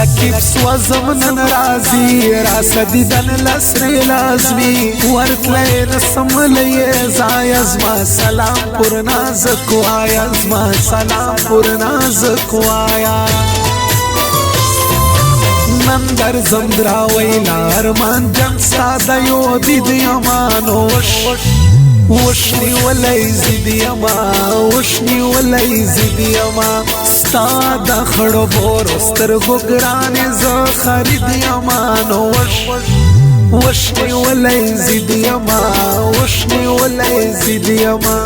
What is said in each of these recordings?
رقیب سوزم نن رازی راسدی دن لسری لازمی ورتلی نسملی زای ازما سلام پر نازکو آیا ازما سلام پر نازکو آیا نن در زمدراوی لارمان جنگ ساده یو دید یمانو وشنی ولی زیدی یما وشنی ولی زیدی یما ستا دا خڑو بورستر گرانی ز خرید یما نو وشنی ولی زیدی یما وشنی ولی زیدی یما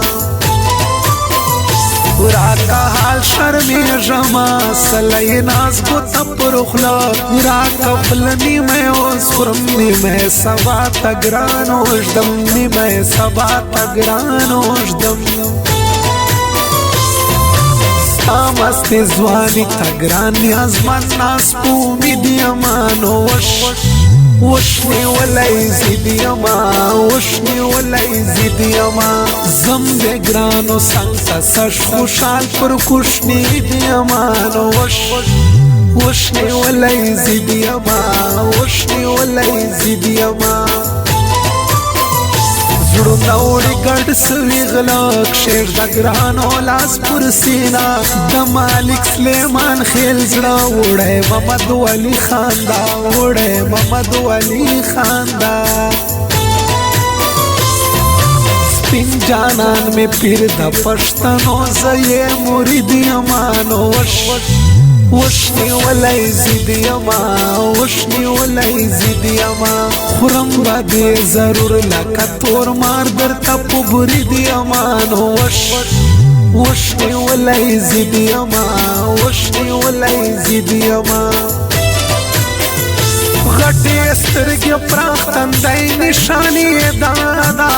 راکا حال شرمی جما سلی ناز گوتا پرخلا راکا بلنی میں اسفرم نی میں سبا تگران وجدم نی میں سبا تگران وجدم سامستی زوانی تگران نیاز من ناس پومی دیمانو وشنی ولی زیدی یما وشنی ولی زیدی یما زم دے گرانو سنگتا سش خوشال پر کشنی دیمانو وشنی ولی زیدی یما وشنی ولی زیدی یما زړو نوړي ګډ سوي غلق شیر د ګرانو لاس پر سینا د مالک سلیمان خیل زړه وړه محمد ولی خان دا وړه محمد ولی خان دا سپین جانان میں پیر د پښتنو زې مرید یمانو وشنی ولی زیدی یما وشنی ولی زیدی یما خورم با دی ضرور لکا تور مار در تپو برید یما نو وشنی ولی زیدی یما وشنی ولی زیدی یما غټي سترګې پراخ تندای نشانی دادا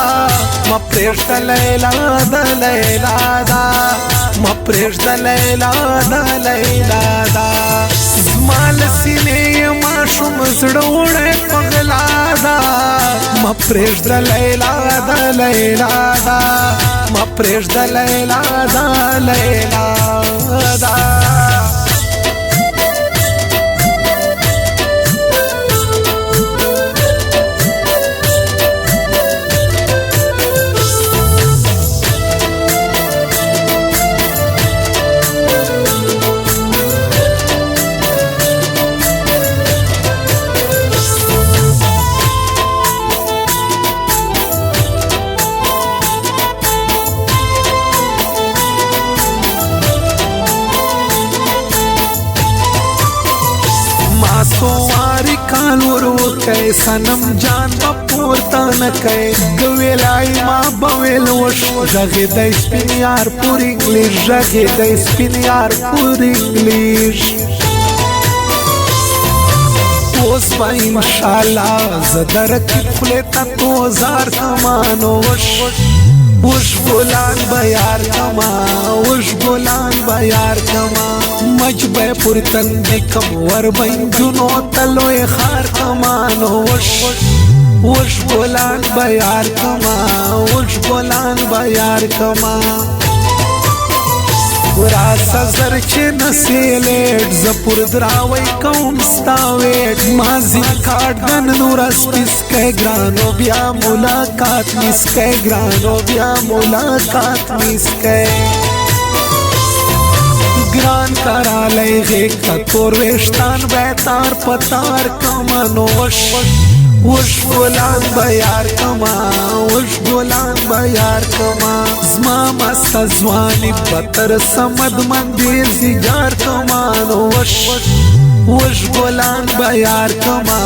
ما پرېږده لیلا دا لیلا دا ما پرېږده لیلا دا لیلا دا زما له سینې ماشوم زړه وړی په غلا دا ما پرېږده لیلا دا لیلا دا ما پرېږده لیلا دا لیلا دا سواری کالور وکای سنم جان پورتا نکای گویلای ما بویل وش ژغې د سپین یار پور انګلیش ژغې د سپین یار پور انګلیش اوس به انشاءالله زه درکې خولې ته توزار کمانو وش بولان بیار کما وش بولان بیار کما مجبه پر تندی کم ور بین جنو تلوی خار کمانو وش بولان بیار کما وش بولان بیار کما وراسا زرچه نسیلیٹ زپور دراوی کوم ستاویٹ مازی کاردن نورس پیسکے گرانو بیا ملاقات میسکے گرانو بیا ملاقات میسکے گران کرا لئی غیق تا تور ویشتان بیتار پتار کمانو وش بولان بیار کما وش بولان بیار کما زما مست زوانی بطر سمد مندیر زیگار کمانو وش بولان بیار کما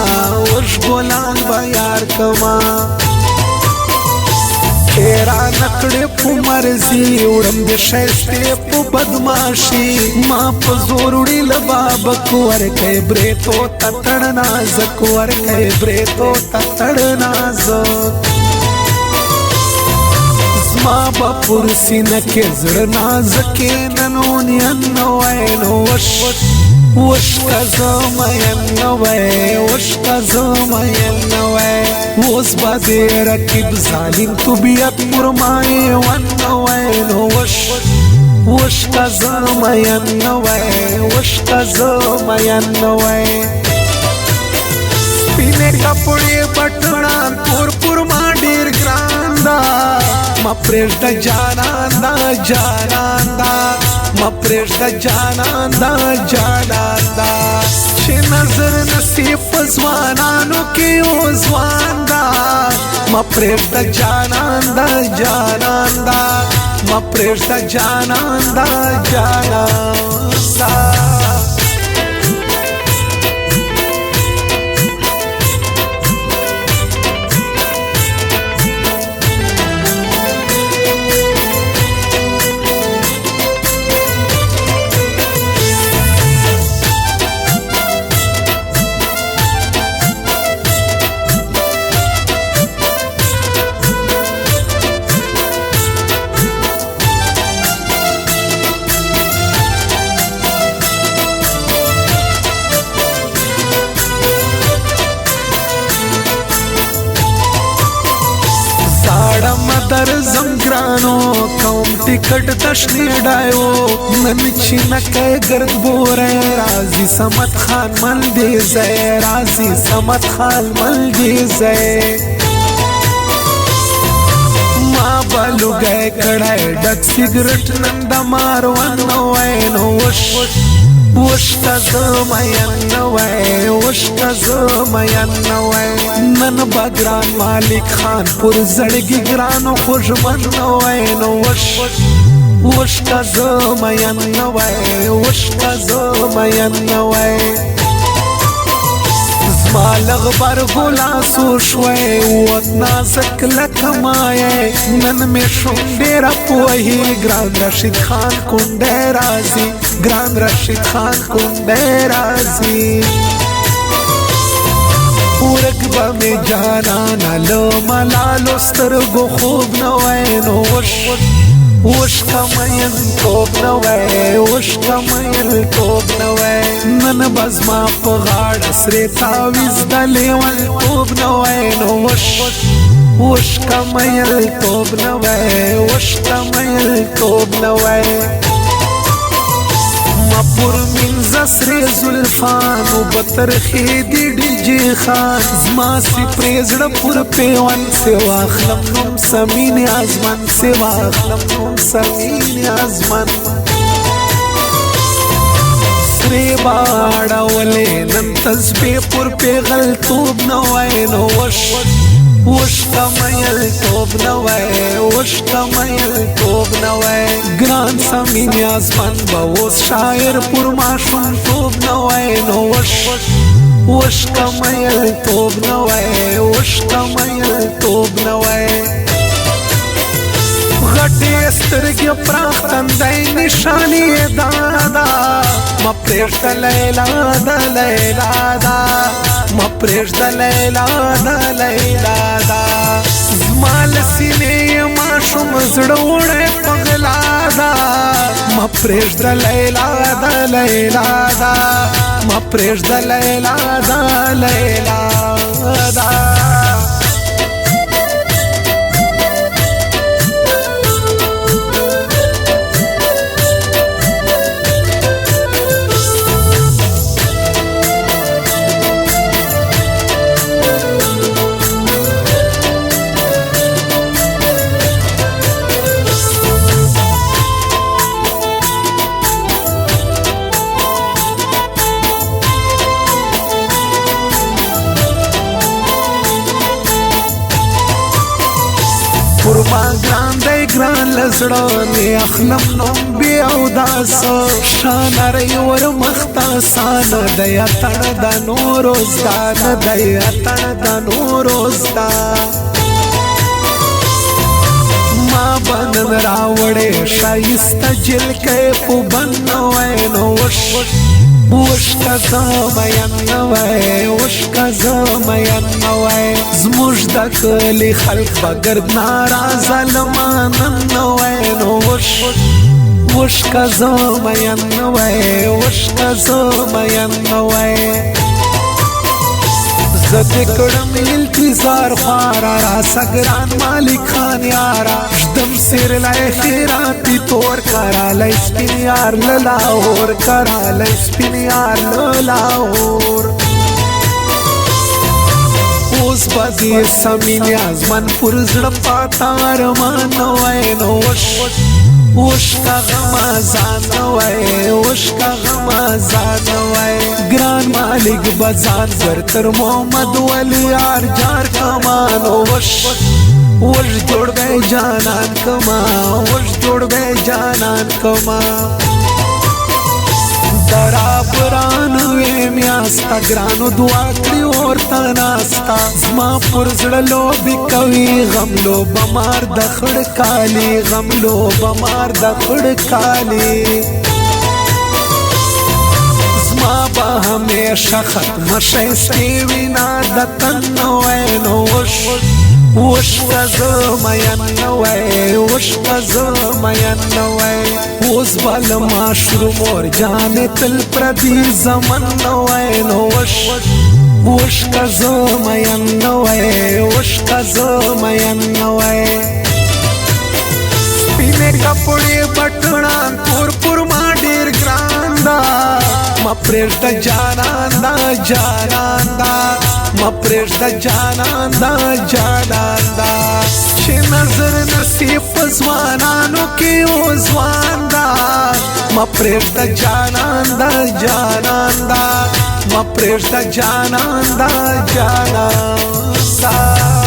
وش بولان بیار کما خیرا نکڑے پو مرزی اڑم دے شیستے پو بدماشی ماں پو زوروڑی لباب کوار کئی بریتو تتڑ نازک ور کئی بریتو تتڑ نازک زما با پرسی نکے زڑ نازکے ننونی انوائنو وش کزمین نوے وش کزمین نوے وز با دے رکب ظالم طبیعت پرمائے ون نوے وش وشکا زمین نوی وشکا زمین نوی سپینه کپڑی بٹنان پور پور ما ډیر ګران دا ما پرېږده جانان دا جانان دا ما پرېږده جانان دا جانان دا چې نظر نصیب په ځوانانو کې و ځوان دا ما پرېږده جانان دا جانان دا ما پرېږده جانان دا جانان دا در زمگرانو کوم ټیکټ تشنیډایو نن چې نکای ګرد بوره رازی سمت خان مل دی زای رازی سمت خان مل دی زای ما بالو گئے کڑای ډک سیګریټ نن د ماروان نوای نو وش وشکا زمین نوی وشکا زمین نوی نن بگران مالک خان پر زړګي ګرانو خوشمن نوی نو وشکا زمین نوی وشکا زمین نوی زما لغبر ګلاسو شوی وت نازک لکمای نن می شونډې را پوهی ګران رشید خان کونډه رازي ګران رشید خان کونډه رازي ورګبه می جانانا لو ملالو سترګو خوب نوی نو وشکا مین توب نوی وشکا مین توب نوی نن بزما په غاړه سرې تاویز د لیوال توب نوی نو وشکا مین توب نوی وشکا مین توب نوی ما پر منځ سرې زلفانو بترخې دی ډیجې خان زما سی پرېزړه پر پیوان سی واخلم نوم سمین ازمن سی واخلم نوم سمین ازمن سرې باړولې نن تسبیح پر پیغل توب نوی نو وشکا میل توب نوی وشکا میل توب نوی ګران سمین ازمن به اوس شاعر پر ماشوم توب نوی نو وشکا میل توب نوی وشکا میل توب نوی غټې سترګې پراخ تندی نشانې دادا ما پرېږده لیلا دا لیلا دا ما پرېږده لیلا دا لیلا دا زما له سینې ماشوم زړه وړی په غلا دا ما پرېږده لیلا دا لیلا دا ما پرېږده لیلا دا لیلا دا پر ما ګران دی ګران لزړه می اخلم نوم بی او داس شان ری ور مختا سان دی اتړ د نور زدان دی اتړ د نور زدان ما بنن راوړې شایسته جل کې په بنوي نو وشکا زمین نوی وشکا زمین نوی زموږ د کلي خلک به ګرد ناراضه لمانن نوی نو وشکا زمین نوی وشکا زمین نوی زده کړم التزار خوارا را سګران مالک خان یارا دم سیر لای خیراتی تور کرا لای سپین یار لاهور کرا لای سپین یار لاهور اوس بدی سمینی ازمن پر زړه پاتار مان وای نو وش کا غما زان وای وش کا غما زان وای ګران مالک بزان ورتر محمد ولی یار جار کمان وش جوړ به جانان کما وش جوړ به جانان کما درا پران وې میاستا ګرانو دعا کړی ورته ناستا زما پر زړه لوبي کوي غم لو بمار د خړ کالی غم لو بمار د خړ کالی زما به همیشه ختم شایستی وینا د تن وای نو وش کزم ینوي وش کزم ینوي اوس بل ما شروع مور جان تل پردي زمن نوي نو وش کزم ینوي وش کزم ینوي سپینه کپڑے بټنا پور ما ډیر ګران دا ما پرېږده جانان دا جانان دا ما پرېږده جانان دا جانان دا چې نظر نصیب په ځوانانو کې و ځوان دا ما پرېږده جانان دا جانان دا ما پرېږده جانان دا جانان دا